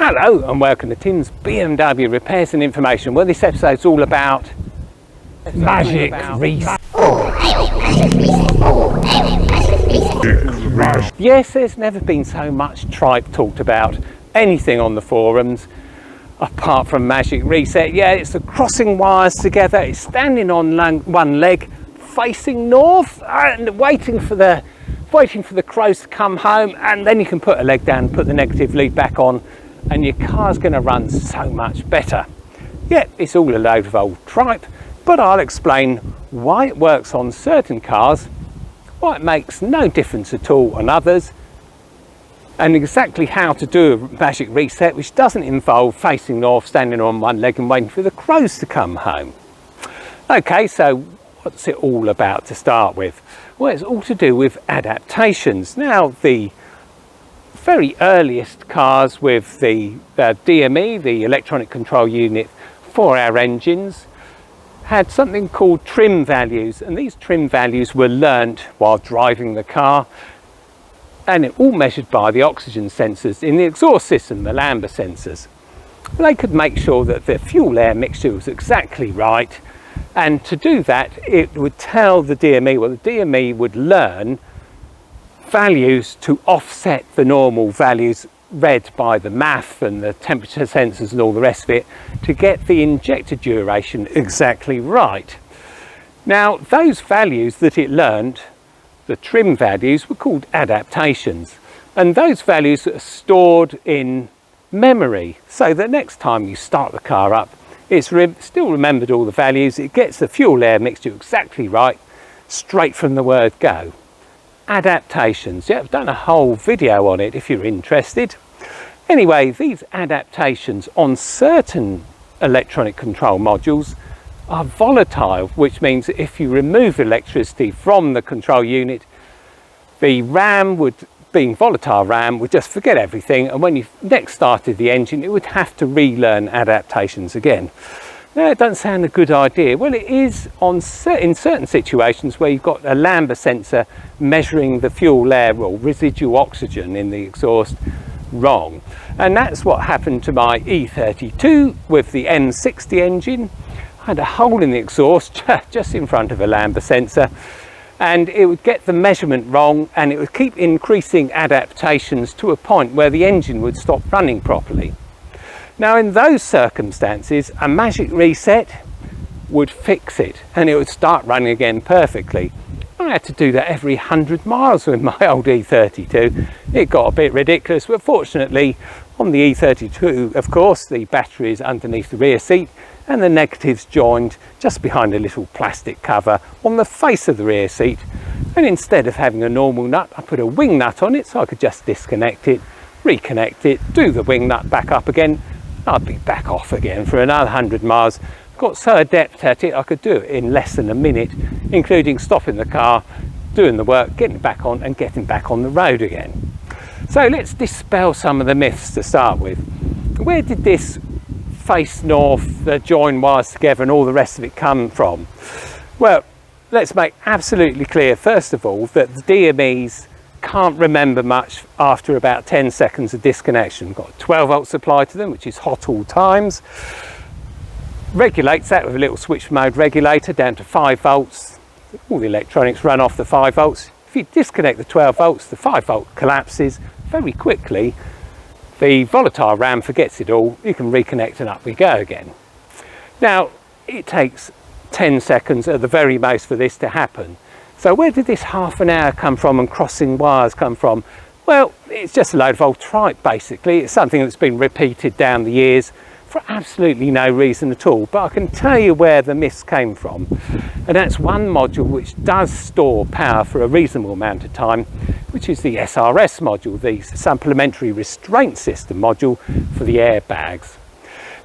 Hello and welcome to Timm's BMW Repairs and Information. Well, this episode's all about magic reset. Yes, there's never been so much tripe talked about anything on the forums apart from magic reset. Yeah, it's the crossing wires together, it's standing on one leg facing north and waiting for the crows to come home, and then you can put a leg down, put the negative lead back on, and your car's going to run so much better. Yeah, it's all a load of old tripe, but I'll explain why it works on certain cars, why it makes no difference at all on others, and exactly how to do a magic reset which doesn't involve facing north, standing on one leg and waiting for the crows to come home. Okay, so what's it all about to start with? Well, it's all to do with adaptations. Now, the very earliest cars with the DME, the electronic control unit for our engines, had something called trim values, and these trim values were learnt while driving the car, and it all measured by the oxygen sensors in the exhaust system, the lambda sensors. They could make sure that the fuel air mixture was exactly right, and to do that it would tell the DME, well, the DME would learn values to offset the normal values read by the MAF and the temperature sensors and all the rest of it to get the injector duration exactly right. Now, those values that it learned, the trim values, were called adaptations, and those values are stored in memory, so that next time you start the car up, it's still remembered all the values, it gets the fuel air mixture exactly right straight from the word go. Adaptations, yeah, I've done a whole video on it if you're interested. Anyway, these adaptations on certain electronic control modules are volatile, which means that if you remove electricity from the control unit, the RAM being volatile RAM, would just forget everything, and when you next started the engine it would have to relearn adaptations again. Now, it doesn't sound a good idea. Well, it is in certain situations where you've got a lambda sensor measuring the fuel air or residual oxygen in the exhaust wrong. And that's what happened to my E32 with the N60 engine. I had a hole in the exhaust just in front of a lambda sensor, and it would get the measurement wrong, and it would keep increasing adaptations to a point where the engine would stop running properly. Now, in those circumstances, a magic reset would fix it and it would start running again perfectly. I had to do that every 100 miles with my old E32. It got a bit ridiculous, but fortunately on the E32, of course, the battery is underneath the rear seat and the negatives joined just behind a little plastic cover on the face of the rear seat. And instead of having a normal nut, I put a wing nut on it so I could just disconnect it, reconnect it, do the wing nut back up again. I'd be back off again for another 100 miles. Got so adept at it I could do it in less than a minute, including stopping the car, doing the work, getting back on and getting back on the road again. So let's dispel some of the myths to start with. Where did this face north, the join wires together and all the rest of it come from? Well, let's make absolutely clear first of all that the DMEs can't remember much after about 10 seconds of disconnection. We've got a 12 volt supply to them, which is hot all times. Regulates that with a little switch mode regulator down to 5 volts. All the electronics run off the 5 volts. If you disconnect the 12 volts, the 5 volt collapses very quickly. The volatile RAM forgets it all. You can reconnect and up we go again. Now, it takes 10 seconds at the very most for this to happen. So where did this half an hour come from and crossing wires come from? Well, it's just a load of old tripe basically. It's something that's been repeated down the years for absolutely no reason at all. But I can tell you where the myths came from. And that's one module which does store power for a reasonable amount of time, which is the SRS module, the supplementary restraint system module for the airbags.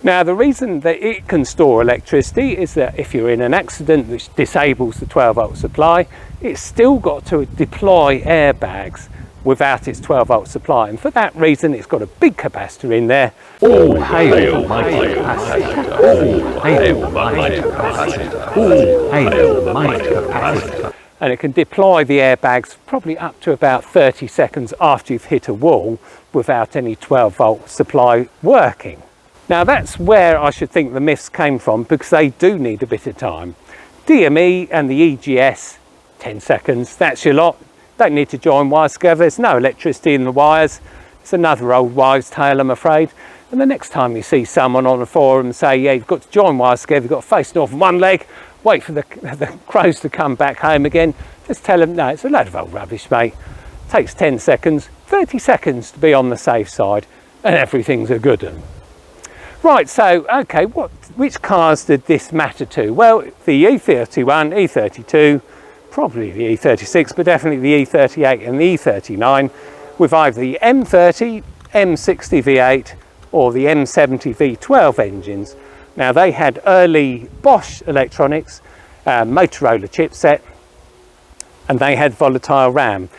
Now, the reason that it can store electricity is that if you're in an accident which disables the 12 volt supply, it's still got to deploy airbags without its 12 volt supply, and for that reason it's got a big capacitor in there. All hail mighty capacitor! All hail mighty capacitor! All hail mighty capacitor! and it can deploy the airbags probably up to about 30 seconds after you've hit a wall without any 12-volt supply working. Now that's where I should think the myths came from, because they do need a bit of time. DME and the EGS, 10 seconds, that's your lot. Don't need to join wires together, there's no electricity in the wires. It's another old wives' tale, I'm afraid. And the next time you see someone on a forum say, yeah, you've got to join wires together, you've got to face north on one leg, wait for the crows to come back home again, just tell them, no, it's a load of old rubbish, mate. Takes 10 seconds, 30 seconds to be on the safe side, and everything's a good one. Right, so, okay, which cars did this matter to? Well, the E31, E32, probably the E36, but definitely the E38 and the E39, with either the M30, M60 V8 or the M70 V12 engines. Now they had early Bosch electronics, Motorola chipset, and they had volatile RAM.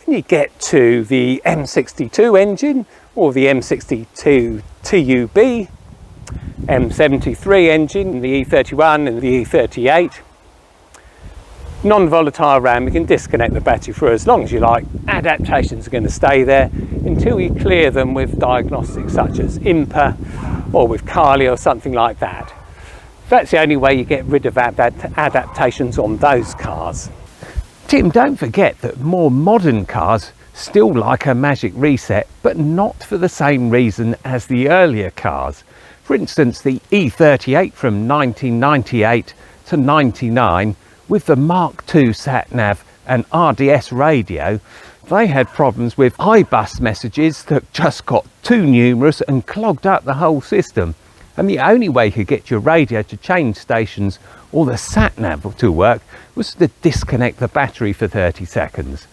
When you get to the M62 engine or the M62 TUB, M73 engine, the E31 and the E38, non-volatile RAM, you can disconnect the battery for as long as you like. Adaptations are going to stay there until you clear them with diagnostics such as IMPA or with Kali or something like that. That's the only way you get rid of adaptations on those cars. Tim, don't forget that more modern cars still like a magic reset, but not for the same reason as the earlier cars. For instance, the E38 from 1998 to 99 with the Mark II sat-nav and RDS radio, they had problems with iBus messages that just got too numerous and clogged up the whole system. And the only way you could get your radio to change stations or the sat-nav to work was to disconnect the battery for 30 seconds.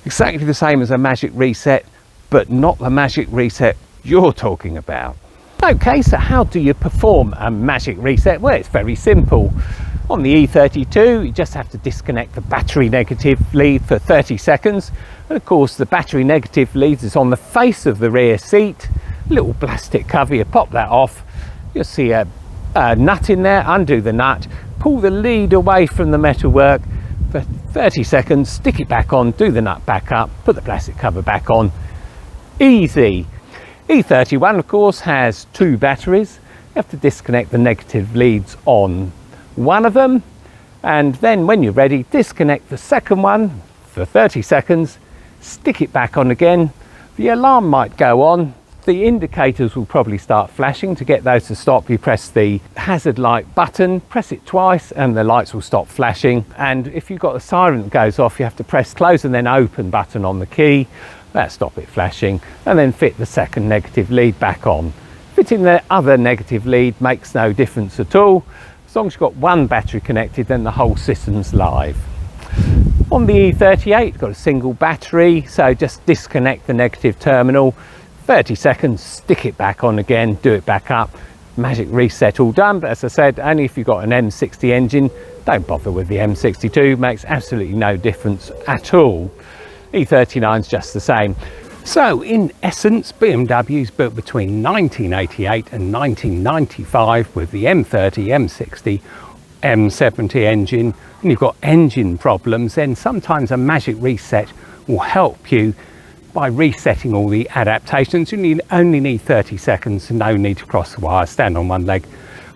Exactly the same as a magic reset, but not the magic reset you're talking about. Okay, so how do you perform a magic reset? Well, it's very simple. On the E32, you just have to disconnect the battery negative lead for 30 seconds. And of course, the battery negative lead is on the face of the rear seat. A little plastic cover, you pop that off. You'll see a nut in there, undo the nut, pull the lead away from the metalwork for 30 seconds, stick it back on, do the nut back up, put the plastic cover back on. Easy. E31, of course, has two batteries. You have to disconnect the negative leads on one of them, and then when you're ready, disconnect the second one for 30 seconds, stick it back on again. The alarm might go on, the indicators will probably start flashing. To get those to stop, you press the hazard light button, press it twice and the lights will stop flashing. And if you've got a siren that goes off, you have to press close and then open button on the key. That'll stop it flashing, and then fit the second negative lead back on. Fitting the other negative lead makes no difference at all. As long as you've got one battery connected, then the whole system's live. On the E38, you've got a single battery, so just disconnect the negative terminal, 30 seconds, stick it back on again, do it back up, magic reset, all done. But as I said, only if you've got an M60 engine, don't bother with the M62, makes absolutely no difference at all. E39 is just the same. So in essence, BMW's built between 1988 and 1995 with the M30, M60, M70 engine, and you've got engine problems, then sometimes a magic reset will help you by resetting all the adaptations. You only need 30 seconds, no need to cross the wire, stand on one leg,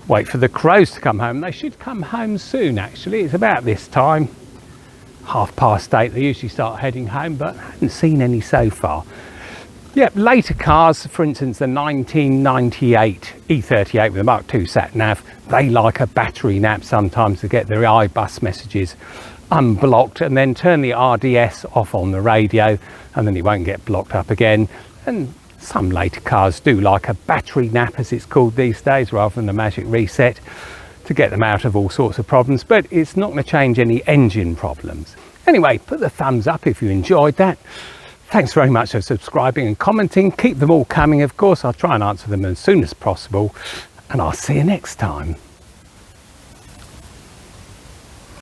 wait for the crows to come home. They should come home soon, actually. It's about this time. 8:30, they usually start heading home, but I haven't seen any so far. Yep, later cars, for instance, the 1998 E38 with the Mark II sat-nav, they like a battery nap sometimes to get their iBus messages unblocked, and then turn the RDS off on the radio, and then it won't get blocked up again. And some later cars do like a battery nap, as it's called these days, rather than a magic reset, to get them out of all sorts of problems, but it's not going to change any engine problems. Anyway, put the thumbs up if you enjoyed that. Thanks very much for subscribing and commenting. Keep them all coming, of course. I'll try and answer them as soon as possible, and I'll see you next time.